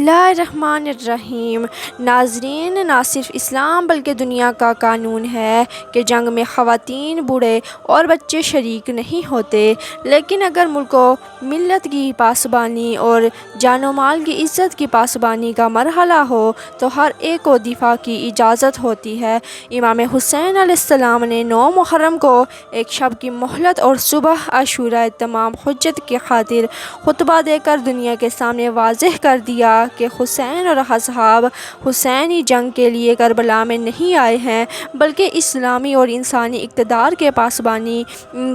اللہ الرحمن الرحیم۔ ناظرین، نہ صرف اسلام بلکہ دنیا کا قانون ہے کہ جنگ میں خواتین، بوڑھے اور بچے شریک نہیں ہوتے، لیکن اگر ملک و ملت کی پاسبانی اور جان و مال کی عزت کی پاسبانی کا مرحلہ ہو تو ہر ایک کو دفاع کی اجازت ہوتی ہے۔ امام حسین علیہ السلام نے 9 محرم کو ایک شب کی مہلت اور صبح عاشوراء تمام حجت کی خاطر خطبہ دے کر دنیا کے سامنے واضح کر دیا کہ حسین اور اصحاب حسینی جنگ کے لیے کربلا میں نہیں آئے ہیں بلکہ اسلامی اور انسانی اقتدار کے پاسبانی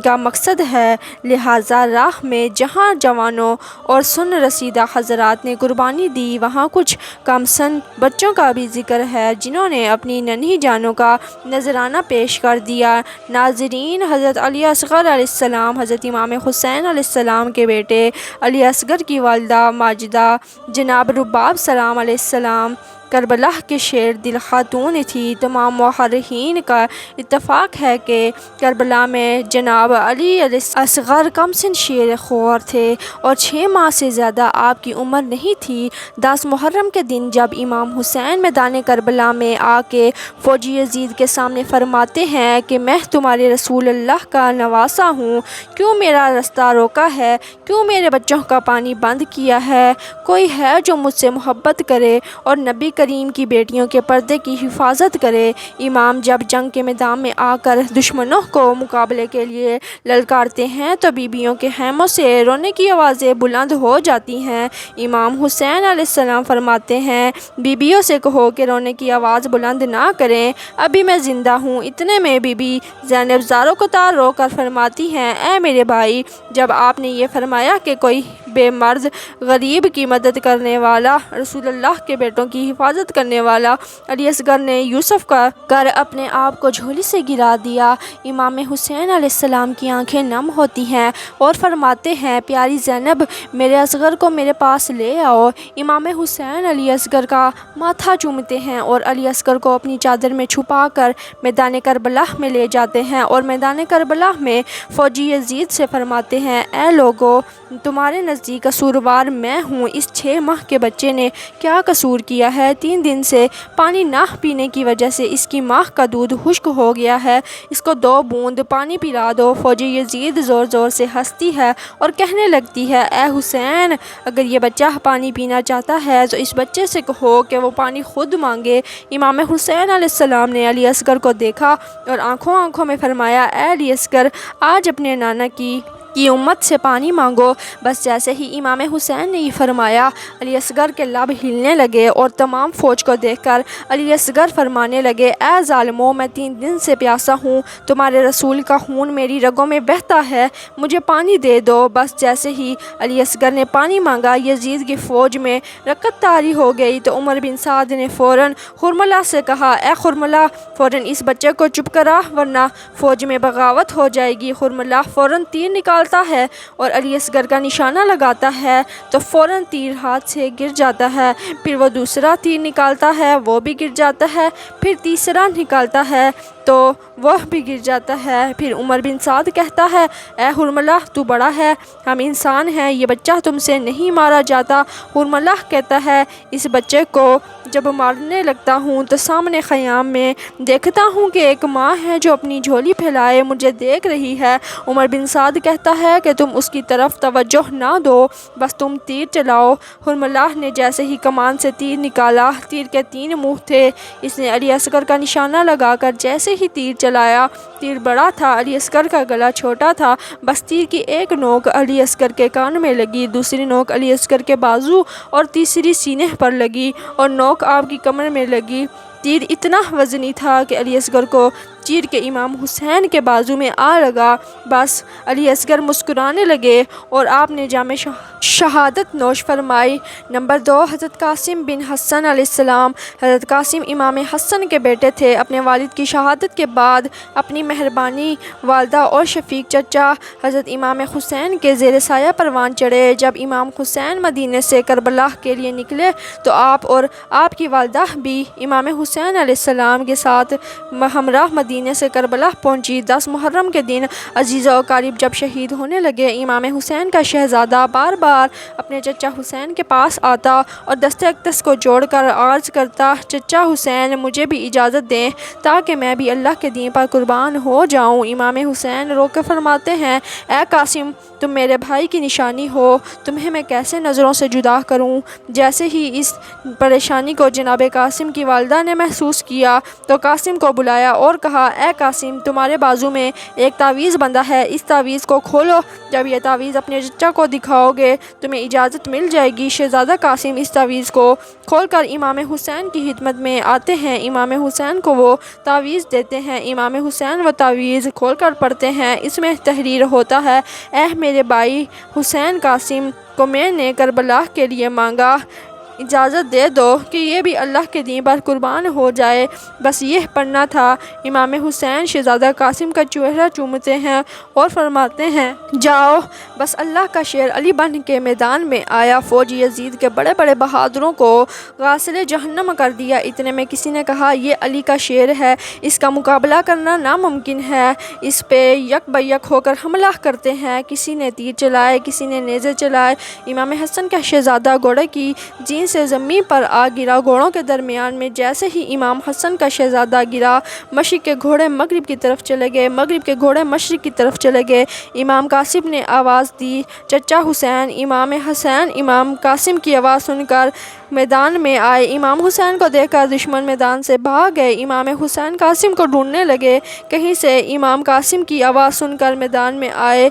کا مقصد ہے۔ لہٰذا راہ میں جہاں جوانوں اور سن رسیدہ حضرات نے قربانی دی، وہاں کچھ کم سن بچوں کا بھی ذکر ہے جنہوں نے اپنی ننھی جانوں کا نذرانہ پیش کر دیا۔ ناظرین، حضرت علی اصغر علیہ السلام حضرت امام حسین علیہ السلام کے بیٹے علی اصغر کی والدہ ماجدہ جناب رباب سلام علیہ السلام کربلا کی شیر دل خاتون تھی۔ تمام مورخین کا اتفاق ہے کہ کربلا میں جناب علی اصغر کم سن شیر خوار تھے اور 6 ماہ سے زیادہ آپ کی عمر نہیں تھی۔ 10 محرم کے دن جب امام حسین میدان کربلا میں آ کے فوجی یزید کے سامنے فرماتے ہیں کہ میں تمہارے رسول اللہ کا نواسہ ہوں، کیوں میرا رستہ روکا ہے، کیوں میرے بچوں کا پانی بند کیا ہے، کوئی ہے جو مجھ سے محبت کرے اور نبی کریم کی بیٹیوں کے پردے کی حفاظت کرے۔ امام جب جنگ کے میدان میں آ کر دشمنوں کو مقابلے کے لیے للکارتے ہیں تو بیویوں کے خیموں سے رونے کی آوازیں بلند ہو جاتی ہیں۔ امام حسین علیہ السلام فرماتے ہیں، بیویوں سے کہو کہ رونے کی آواز بلند نہ کریں، ابھی میں زندہ ہوں۔ اتنے میں بی بی زینب زاروں کو تار رو کر فرماتی ہیں، اے میرے بھائی، جب آپ نے یہ فرمایا کہ کوئی بے مرد غریب کی مدد کرنے والا، رسول اللہ کے بیٹوں کی حفاظت کرنے والا، علی اصغر نے یوسف کا کر اپنے آپ کو جھولی سے گرا دیا۔ امام حسین علیہ السلام کی آنکھیں نم ہوتی ہیں اور فرماتے ہیں، پیاری زینب، میرے اصغر کو میرے پاس لے آؤ۔ امام حسین علی اصغر کا ماتھا چومتے ہیں اور علی اصغر کو اپنی چادر میں چھپا کر میدان کربلا میں لے جاتے ہیں اور میدان کربلا میں فوجی یزید سے فرماتے ہیں، اے لوگو، تمہارے نزدیک قصوروار میں ہوں۔ اس 6 ماہ کے بچے نے کیا قصور کیا ہے؟ 3 دن سے پانی نہ پینے کی وجہ سے اس کی ماں کا دودھ خشک ہو گیا ہے، اس کو 2 بوند پانی پلا دو۔ فوجی یزید زور زور سے ہنستی ہے اور کہنے لگتی ہے، اے حسین، اگر یہ بچہ پانی پینا چاہتا ہے تو اس بچے سے کہو کہ وہ پانی خود مانگے۔ امام حسین علیہ السلام نے علی اصغر کو دیکھا اور آنکھوں میں فرمایا، اے علی اصغر، آج اپنے نانا کی امت سے پانی مانگو۔ بس جیسے ہی امام حسین نے یہ فرمایا، علی اصغر کے لب ہلنے لگے اور تمام فوج کو دیکھ کر علی اصغر فرمانے لگے، اے ظالمو، میں 3 دن سے پیاسا ہوں، تمہارے رسول کا خون میری رگوں میں بہتا ہے، مجھے پانی دے دو۔ بس جیسے ہی علی اصغر نے پانی مانگا، یزید کی فوج میں رکت طاری ہو گئی تو عمر بن سعد نے فوراً خرملہ سے کہا، اے خرملہ، فوراً اس بچے کو چپ کرا ورنہ فوج میں بغاوت ہو جائے گی۔ خرملہ فوراً تیر نکالتا ہے اور علی اصغر کا نشانہ لگاتا ہے تو فوراً تیر ہاتھ سے گر جاتا ہے، پھر وہ دوسرا تیر نکالتا ہے، وہ بھی گر جاتا ہے، پھر تیسرا نکالتا ہے تو وہ بھی گر جاتا ہے۔ پھر عمر بن سعد کہتا ہے، اے حرملہ، تو بڑا ہے، ہم انسان ہیں، یہ بچہ تم سے نہیں مارا جاتا۔ حرملہ کہتا ہے، اس بچے کو جب مارنے لگتا ہوں تو سامنے خیام میں دیکھتا ہوں کہ ایک ماں ہے جو اپنی جھولی پھیلائے مجھے دیکھ رہی ہے۔ عمر بن سعد کہتا ہے کہ تم اس کی طرف توجہ نہ دو، بس تم تیر چلاؤ۔ حرملہ نے جیسے ہی کمان سے تیر نکالا، تیر کے 3 منہ تھے، اس نے علی اصغر کا نشانہ لگا کر جیسے ہی تیر چلایا، تیر بڑا تھا، علی اصغر کا گلا چھوٹا تھا، بس تیر کی ایک نوک علی اصغر کے کان میں لگی، دوسری نوک علی اصغر کے بازو اور تیسری سینے پر لگی اور نوک آپ کی کمر میں لگی۔ تیر اتنا وزنی تھا کہ علی اصغر کو چیر کے امام حسین کے بازو میں آ لگا۔ بس علی اصغر مسکرانے لگے اور آپ نے جام شہادت نوش فرمائی۔ نمبر 2، حضرت قاسم بن حسن علیہ السلام۔ حضرت قاسم امام حسن کے بیٹے تھے۔ اپنے والد کی شہادت کے بعد اپنی مہربانی والدہ اور شفیق چچا حضرت امام حسین کے زیر سایہ پروان چڑھے۔ جب امام حسین مدینے سے کربلا کے لیے نکلے تو آپ اور آپ کی والدہ بھی امام حسین علیہ السلام کے ساتھ ہمراہ مدینہ مدینے سے کربلا پہنچی۔ 10 محرم کے دن عزیز و اقارب جب شہید ہونے لگے، امام حسین کا شہزادہ بار بار اپنے چچا حسین کے پاس آتا اور دست اقدس کو جوڑ کر عرض کرتا، چچا حسین مجھے بھی اجازت دیں تاکہ میں بھی اللہ کے دین پر قربان ہو جاؤں۔ امام حسین رو کے فرماتے ہیں، اے قاسم تم میرے بھائی کی نشانی ہو، تمہیں میں کیسے نظروں سے جدا کروں؟ جیسے ہی اس پریشانی کو جناب قاسم کی والدہ نے محسوس کیا تو قاسم کو بلایا اور کہا، اے قاسم تمہارے بازو میں ایک تعویذ بندھا ہے، اس تعویذ کو کھولو، جب یہ تعویذ اپنے چچا کو دکھاؤ گے تمہیں اجازت مل جائے گی۔ شہزادہ قاسم اس تعویذ کو کھول کر امام حسین کی خدمت میں آتے ہیں، امام حسین کو وہ تعویذ دیتے ہیں، امام حسین وہ تعویذ کھول کر پڑھتے ہیں، اس میں تحریر ہوتا ہے، اے میرے بھائی حسین قاسم کو میں نے کربلا کے لیے مانگا، اجازت دے دو کہ یہ بھی اللہ کے دین پر قربان ہو جائے، بس یہ پڑھنا تھا۔ امام حسین شہزادہ قاسم کا چہرہ چومتے ہیں اور فرماتے ہیں، جاؤ، بس اللہ کا شیر علی بن کے میدان میں آیا، فوج یزید کے بڑے بڑے بہادروں کو غاسل جہنم کر دیا۔ اتنے میں کسی نے کہا، یہ علی کا شیر ہے، اس کا مقابلہ کرنا ناممکن ہے، اس پہ یک بیک ہو کر حملہ کرتے ہیں۔ کسی نے تیر چلائے، کسی نے نیزے چلائے۔ امام حسن کا شہزادہ گھوڑے کی جین سے زمین پر آ گرا، گھوڑوں کے درمیان میں جیسے ہی امام حسن کا شہزادہ گرا، مشرق کے گھوڑے مغرب کی طرف چلے گئے، مغرب کے گھوڑے مشرق کی طرف چلے گئے۔ امام قاسم نے آواز دی، چچا حسین۔ امام حسین امام قاسم کی آواز سن کر میدان میں آئے، امام حسین کو دیکھ کر دشمن میدان سے بھاگ گئے۔ امام حسین قاسم کو ڈھونڈنے لگے، کہیں سے امام قاسم کی آواز سن کر میدان میں آئے،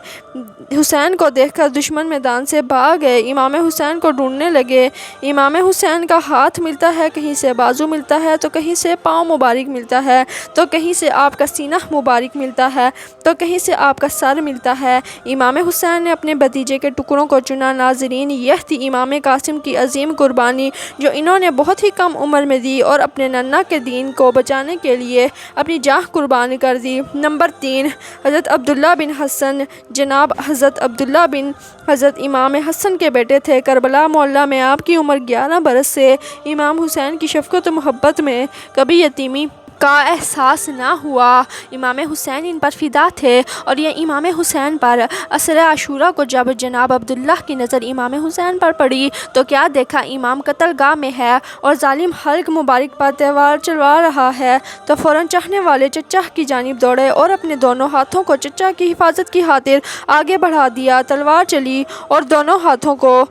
حسین کو دیکھ کر دشمن میدان سے بھاگ گئے، امام حسین کو ڈھونڈنے لگے۔ امام حسین کا ہاتھ ملتا ہے، کہیں سے بازو ملتا ہے، تو کہیں سے پاؤں مبارک ملتا ہے، تو کہیں سے آپ کا سینہ مبارک ملتا ہے، تو کہیں سے آپ کا سر ملتا ہے۔ امام حسین نے اپنے بھتیجے کے ٹکڑوں کو چنا۔ ناظرین، یہ تھی امام قاسم کی عظیم قربانی جو انہوں نے بہت ہی کم عمر میں دی اور اپنے ننھا کے دین کو بچانے کے لیے اپنی جان قربان کر دی۔ نمبر 3، حضرت عبداللہ بن حسن۔ جناب حضرت عبداللہ بن حضرت امام حسن کے بیٹے تھے۔ کربلا معلیٰ میں آپ کی عمر 11 برس سے امام حسین کی شفقت و محبت میں کبھی یتیمی کا احساس نہ ہوا۔ امام حسین ان پر فدا تھے، اور یہ امام حسین پر عصر عاشوراء کو جب جناب عبداللہ کی نظر امام حسین پر پڑی تو کیا دیکھا، امام قتل گاہ میں ہے اور ظالم حلق مبارک پر تلوار چلوا رہا ہے، تو فوراً چاہنے والے چچا کی جانب دوڑے اور اپنے دونوں ہاتھوں کو چچا کی حفاظت کی خاطر آگے بڑھا دیا۔ تلوار چلی اور دونوں ہاتھوں کو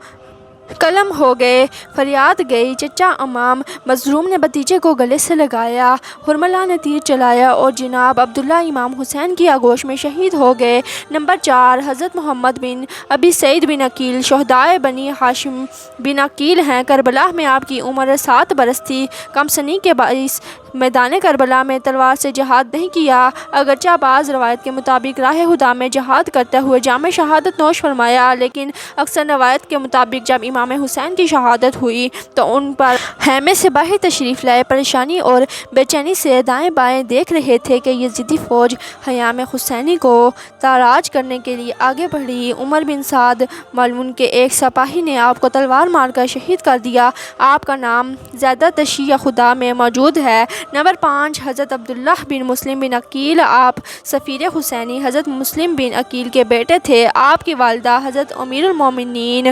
قلم ہو گئے، فریاد گئی، چچا امام مظلوم نے بھتیجے کو گلے سے لگایا، حرملہ نے تیر چلایا اور جناب عبداللہ امام حسین کی آغوش میں شہید ہو گئے۔ نمبر 4، حضرت محمد بن ابی سعید بن عقیل۔ شہدائے بنی ہاشم بن عقیل ہیں۔ کربلا میں آپ کی عمر 7 برس تھی۔ کم سنی کے باعث میدان کربلا میں تلوار سے جہاد نہیں کیا، اگرچہ بعض روایت کے مطابق راہ خدا میں جہاد کرتے ہوئے جام شہادت نوش فرمایا، لیکن اکثر روایت کے مطابق جب امام حسین کی شہادت ہوئی تو ان پر خیمے سے باہر تشریف لائے، پریشانی اور بے چینی سے دائیں بائیں دیکھ رہے تھے کہ یزیدی فوج خیام حسینی کو تاراج کرنے کے لیے آگے بڑھی۔ عمر بن سعد ملعون کے ایک سپاہی نے آپ کو تلوار مار کر شہید کر دیا۔ آپ کا نام زیادہ تشیع خدا میں موجود ہے۔ نمبر 5، حضرت عبداللہ بن مسلم بن عقیل۔ آپ سفیر حسینی حضرت مسلم بن عقیل کے بیٹے تھے۔ آپ کی والدہ حضرت امیر المومنین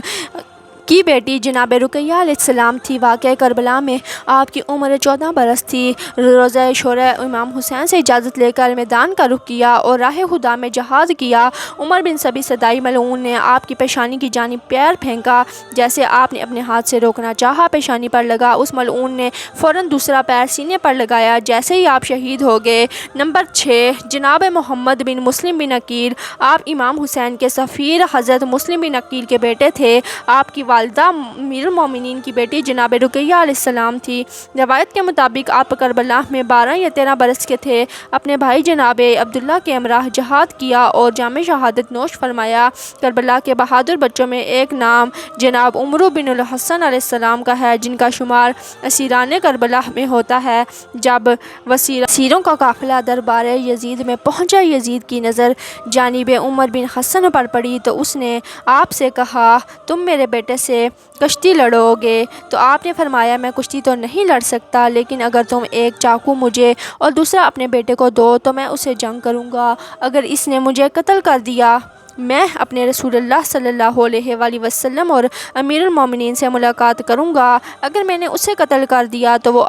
کی بیٹی جناب رقیہ علیہ السلام تھی۔ واقعہ کربلا میں آپ کی عمر 14 برس تھی۔ روزہ عاشوراء امام حسین سے اجازت لے کر میدان کا رخ کیا اور راہ خدا میں جہاد کیا۔ عمر بن سبی صدائی ملعون نے آپ کی پیشانی کی جانب پیر پھینکا، جیسے آپ نے اپنے ہاتھ سے روکنا چاہا، پیشانی پر لگا، اس ملعون نے فوراً دوسرا پیر سینے پر لگایا، جیسے ہی آپ شہید ہو گئے۔ نمبر 6، جناب محمد بن مسلم بن عقیل۔ آپ امام حسین کے سفیر حضرت مسلم بن عقیل کے بیٹے تھے۔ آپ کی والدہ امیر المومنین کی بیٹی جناب رقیہ علیہ السلام تھی۔ روایت کے مطابق آپ کربلا میں 12 یا 13 برس کے تھے۔ اپنے بھائی جناب عبداللہ کے ہمراہ جہاد کیا اور جام شہادت نوش فرمایا۔ کربلا کے بہادر بچوں میں ایک نام جناب عمرو بن الحسن علیہ السلام کا ہے، جن کا شمار اسیران کربلا میں ہوتا ہے۔ جب اسیروں کا قافلہ دربار یزید میں پہنچا، یزید کی نظر جانب عمر بن حسن پر پڑی تو اس نے آپ سے کہا، تم میرے بیٹے سے کشتی لڑو گے؟ تو آپ نے فرمایا میں کشتی تو نہیں لڑ سکتا، لیکن اگر تم ایک چاقو مجھے اور دوسرا اپنے بیٹے کو دو تو میں اسے جنگ کروں گا۔ اگر اس نے مجھے قتل کر دیا میں اپنے رسول اللہ صلی اللہ علیہ وآلہ وسلم اور امیر المومنین سے ملاقات کروں گا۔ اگر میں نے اسے قتل کر دیا تو وہ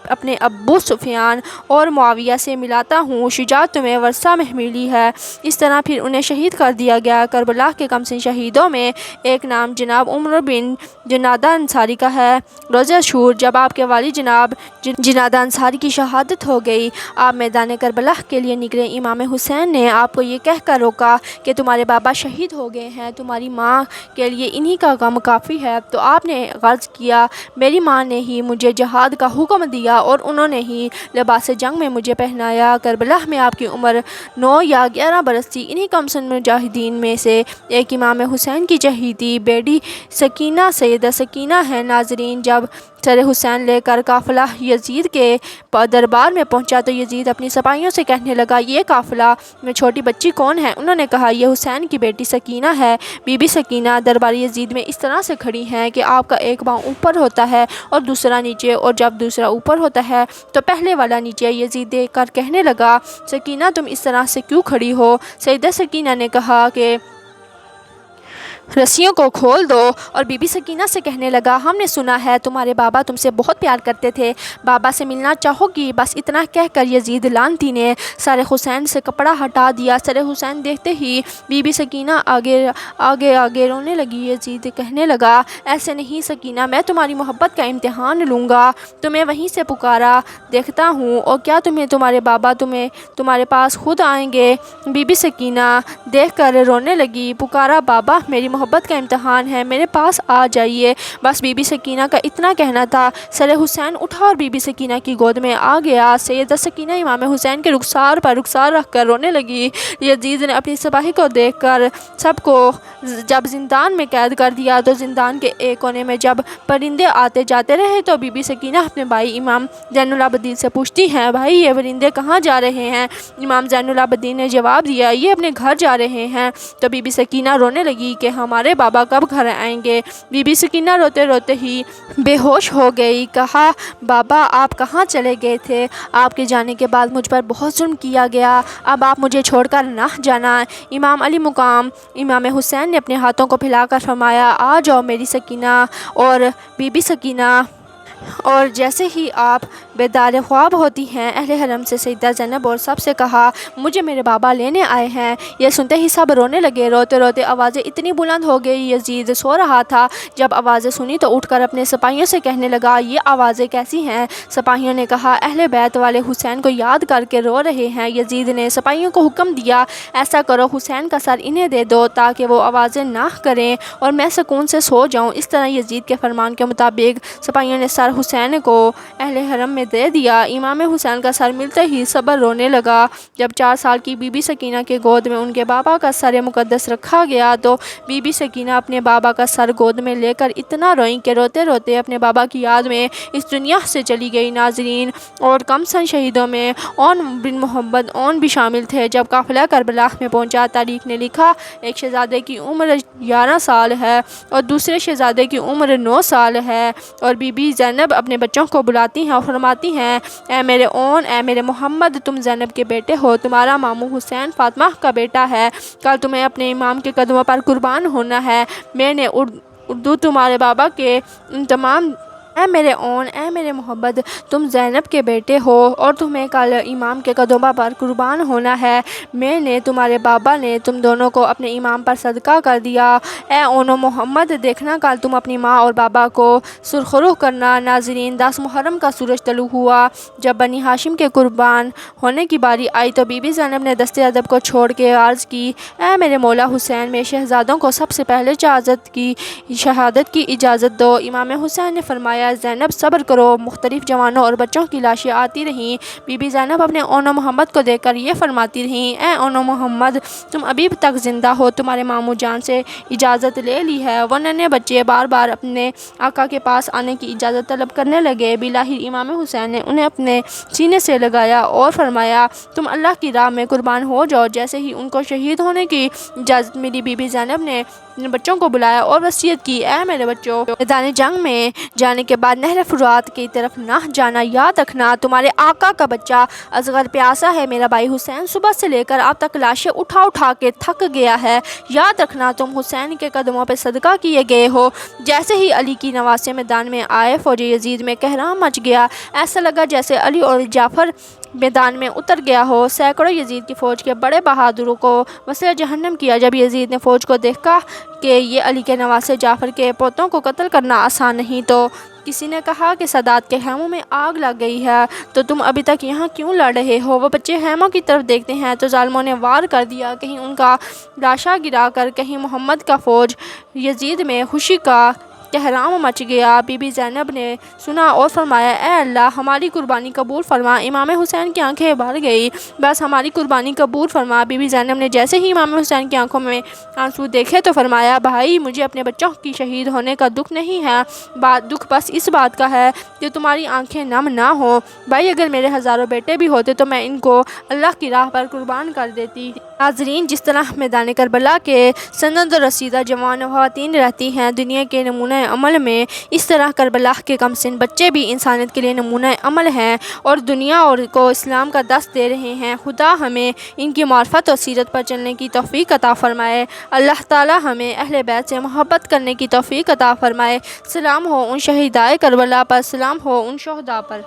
اپنے ابو سفیان اور معاویہ سے ملاتا ہوں، شجاعت تمہیں ورثہ میں ملی ہے۔ اس طرح پھر انہیں شہید کر دیا گیا۔ کربلا کے کمسن شہیدوں میں ایک نام جناب عمر بن جنادہ انصاری کا ہے۔ روزہ عاشور جب آپ کے والد جناب جنادہ انصاری کی شہادت ہو گئی، آپ میدان کربلا کے لیے نکلے۔ امام حسین نے آپ کو یہ کہہ کر روکا کہ تمہارے بابا شہید ہو گئے ہیں، تمہاری ماں کے لیے انہی کا غم کافی ہے۔ تو آپ نے عرض کیا میری ماں نے ہی مجھے جہاد کا حکم دیا اور انہوں نے ہی لباس جنگ میں مجھے پہنایا۔ کربلا میں آپ کی عمر 9 یا 11 برس تھی۔ انہی کمسن مجاہدین میں سے ایک امام حسین کی چہیتی بیٹی سکینہ سیدہ سکینہ ہے۔ ناظرین، جب سر حسین لے کر قافلہ یزید کے دربار میں پہنچا تو یزید اپنی سپاہیوں سے کہنے لگا یہ قافلہ میں چھوٹی بچی کون ہے؟ انہوں نے کہا یہ حسین کی بیٹی سکینہ ہے۔ بی بی سکینہ دربار یزید میں اس طرح سے کھڑی ہیں کہ آپ کا ایک پاؤں اوپر ہوتا ہے اور دوسرا نیچے، اور جب دوسرا اوپر ہوتا ہے تو پہلے والا نیچے۔ یزید دیکھ کر کہنے لگا سکینہ تم اس طرح سے کیوں کھڑی ہو؟ سیدہ سکینہ نے کہا کہ رسیوں کو کھول دو، اور بی بی سکینہ سے کہنے لگا ہم نے سنا ہے تمہارے بابا تم سے بہت پیار کرتے تھے، بابا سے ملنا چاہو گی؟ بس اتنا کہہ کر یزید لعنتی نے سر حسین سے کپڑا ہٹا دیا۔ سر حسین دیکھتے ہی بی بی سکینہ آگے رونے لگی۔ یزید کہنے لگا ایسے نہیں سکینہ، میں تمہاری محبت کا امتحان لوں گا، تمہیں وہیں سے پکارا دیکھتا ہوں، اور کیا تمہارے بابا تمہارے پاس خود آئیں گے؟ بی بی سکینہ دیکھ کر رونے لگی، پکارا بابا میری محبت کا امتحان ہے، میرے پاس آ جائیے۔ بس بی بی سکینہ کا اتنا کہنا تھا۔ سر حسین اٹھا اور بی بی سکینہ کی گود میں آ گیا۔ سیدہ سکینہ امام حسین کے رخسار پر رخسار رکھ کر رونے لگی۔ یزید نے اپنی سپاہی کو دیکھ کر سب کو جب زندان میں قید کر دیا تو زندان کے ایک کونے میں جب پرندے آتے جاتے رہے تو بی بی سکینہ اپنے بھائی امام زین العابدین سے پوچھتی ہیں بھائی یہ پرندے کہاں جا رہے ہیں؟ امام زین العابدین نے جواب دیا یہ اپنے گھر جا رہے ہیں۔ تو بی بی سکینہ رونے لگی کہ ہمارے بابا کب گھر آئیں گے؟ بی بی سکینہ روتے روتے ہی بے ہوش ہو گئی۔ کہا بابا آپ کہاں چلے گئے تھے؟ آپ کے جانے کے بعد مجھ پر بہت ظلم کیا گیا، اب آپ مجھے چھوڑ کر نہ جانا۔ امام علی مقام امام حسین نے اپنے ہاتھوں کو پھیلا کر فرمایا آ جاؤ میری سکینہ اور بی بی سکینہ، اور جیسے ہی آپ بیدار خواب ہوتی ہیں اہل حرم سے سیدہ زینب اور سب سے کہا مجھے میرے بابا لینے آئے ہیں۔ یہ سنتے ہی سب رونے لگے۔ روتے روتے آوازیں اتنی بلند ہو گئی، یزید سو رہا تھا، جب آوازیں سنی تو اٹھ کر اپنے سپاہیوں سے کہنے لگا یہ آوازیں کیسی ہیں؟ سپاہیوں نے کہا اہل بیت والے حسین کو یاد کر کے رو رہے ہیں۔ یزید نے سپاہیوں کو حکم دیا ایسا کرو حسین کا سر انہیں دے دو تاکہ وہ آوازیں نہ کریں اور میں سکون سے سو جاؤں۔ اس طرح یزید کے فرمان کے مطابق سپاہیوں نے سر حسین کو اہل حرم میں دے دیا۔ امام حسین کا سر ملتے ہی سب رونے لگا۔ جب 4 سال کی بی بی سکینہ کے گود میں ان کے بابا کا سر مقدس رکھا گیا تو بی بی سکینہ اپنے بابا کا سر گود میں لے کر اتنا روئیں کہ روتے روتے اپنے بابا کی یاد میں اس دنیا سے چلی گئی۔ ناظرین، اور کم سن شہیدوں میں اون بن محمد اون بھی شامل تھے۔ جب قافلہ کربلا میں پہنچا تاریخ نے لکھا ایک شہزادے کی عمر 11 سال ہے اور دوسرے شہزادے کی عمر 9 سال ہے، اور بی بی زینب اپنے بچوں کو بلاتی ہیں اور فرماتی ہیں اے میرے اون، اے میرے محمد، تم زینب کے بیٹے ہو، تمہارا ماموں حسین فاطمہ کا بیٹا ہے، کل تمہیں اپنے امام کے قدموں پر قربان ہونا ہے۔ میں نے اردو تمہارے بابا کے ان تمام اے میرے اون، اے میرے محمد، تم زینب کے بیٹے ہو اور تمہیں کل امام کے قدموں پر قربان ہونا ہے۔ میں نے تمہارے بابا نے تم دونوں کو اپنے امام پر صدقہ کر دیا۔ اے اون و محمد، دیکھنا کل تم اپنی ماں اور بابا کو سرخرو کرنا۔ ناظرین، 10 محرم کا سورج طلوع ہوا۔ جب بنی ہاشم کے قربان ہونے کی باری آئی تو بی بی زینب نے دست ادب کو چھوڑ کے عرض کی اے میرے مولا حسین، میں شہزادوں کو سب سے پہلے شہادت کی اجازت دو۔ امام حسین نے فرمایا زینب صبر کرو۔ مختلف جوانوں اور بچوں کی لاشیں آتی رہیں۔ بی بی زینب اپنے اون و محمد کو دیکھ کر یہ فرماتی رہیں اے اون و محمد، تم ابھی تک زندہ ہو، تمہارے ماموں جان سے اجازت لے لی ہے۔ وہ ننھے بچے بار بار اپنے آقا کے پاس آنے کی اجازت طلب کرنے لگے۔ بالآخر امام حسین نے انہیں اپنے سینے سے لگایا اور فرمایا تم اللہ کی راہ میں قربان ہو جاؤ۔ جیسے ہی ان کو شہید ہونے کی اجازت ملی بی بی زینب نے اپنے بچوں کو بلایا اور وصیت کی، اے میرے بچوں، میدان جنگ میں جانے کے بعد نہر فرات کی طرف نہ جانا، یاد رکھنا تمہارے آقا کا بچہ اصغر پیاسا ہے، میرا بھائی حسین صبح سے لے کر اب تک لاشیں اٹھا کے تھک گیا ہے، یاد رکھنا تم حسین کے قدموں پہ صدقہ کیے گئے ہو۔ جیسے ہی علی کی نواسے میدان میں آئے، فوج یزید میں قہرام مچ گیا، ایسا لگا جیسے علی اور جعفر میدان میں اتر گیا ہو۔ سینکڑوں یزید کی فوج کے بڑے بہادروں کو وصل جہنم کیا۔ جب یزید نے فوج کو دیکھا کہ یہ علی کے نواسے جعفر کے پوتوں کو قتل کرنا آسان نہیں، تو کسی نے کہا کہ سادات کے خیموں میں آگ لگ گئی ہے تو تم ابھی تک یہاں کیوں لڑ رہے ہو؟ وہ بچے خیموں کی طرف دیکھتے ہیں تو ظالموں نے وار کر دیا، کہیں ان کا لاشا گرا کر، کہیں محمد کا فوج۔ یزید میں خوشی کا قہرام مچ گیا۔ بی بی زینب نے سنا اور فرمایا، اے اللہ ہماری قربانی قبول فرما۔ امام حسین کی آنکھیں بھر گئی، بس ہماری قربانی قبول فرما۔ بی بی زینب نے جیسے ہی امام حسین کی آنکھوں میں آنسو دیکھے تو فرمایا، بھائی مجھے اپنے بچوں کی شہید ہونے کا دکھ نہیں ہے، دکھ بس اس بات کا ہے کہ تمہاری آنکھیں نم نہ ہوں۔ بھائی اگر میرے ہزاروں بیٹے بھی ہوتے تو میں ان کو اللہ کی راہ پر قربان کر دیتی۔ ناظرین، جس طرح میدان کربلا کے سند و رسیدہ جوان و خواتین رہتی ہیں دنیا کے نمونہ عمل میں، اس طرح کربلا کے کم سن بچے بھی انسانیت کے لیے نمونہ عمل ہیں اور دنیا اور کو اسلام کا درس دے رہے ہیں۔ خدا ہمیں ان کی معرفت اور سیرت پر چلنے کی توفیق عطا فرمائے۔ اللہ تعالی ہمیں اہل بیت سے محبت کرنے کی توفیق عطا فرمائے۔ سلام ہو ان شہیدائے کربلا پر، سلام ہو ان شہداء پر۔